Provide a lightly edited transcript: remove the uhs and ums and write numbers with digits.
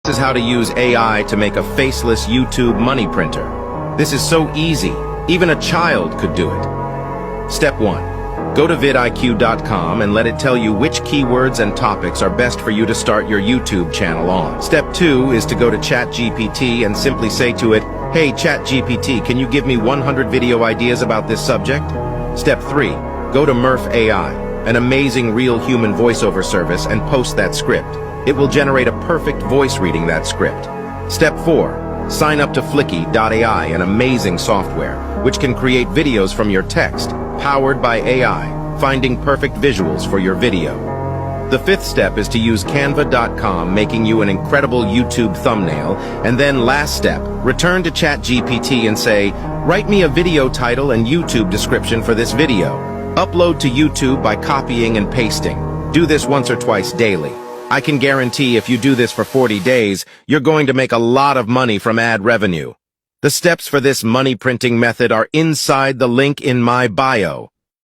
This is how to use AI to make a faceless YouTube money printer. This is so easy, even a child could do it. Step 1. Go to vidiq.com and let it tell you which keywords and topics are best for you to start your YouTube channel on. Step 2 is to go to Chatgpt and simply say to it, "Hey Chatgpt, can you give me 100 video ideas about this subject?" Step 3. Go to Murph AI, an amazing real human voiceover service, and post that script. It will generate a perfect voice reading that script. Step 4. Sign up to Flicky.ai, an amazing software, which can create videos from your text, powered by AI, finding perfect visuals for your video. The 5th step is to use Canva.com, making you an incredible YouTube thumbnail, and then last step, return to Chatgpt and say, "Write me a video title and YouTube description for this video." Upload to YouTube by copying and pasting. Do this once or twice daily. I can guarantee if you do this for 40 days, you're going to make a lot of money from ad revenue. The steps for this money printing method are inside the link in my bio.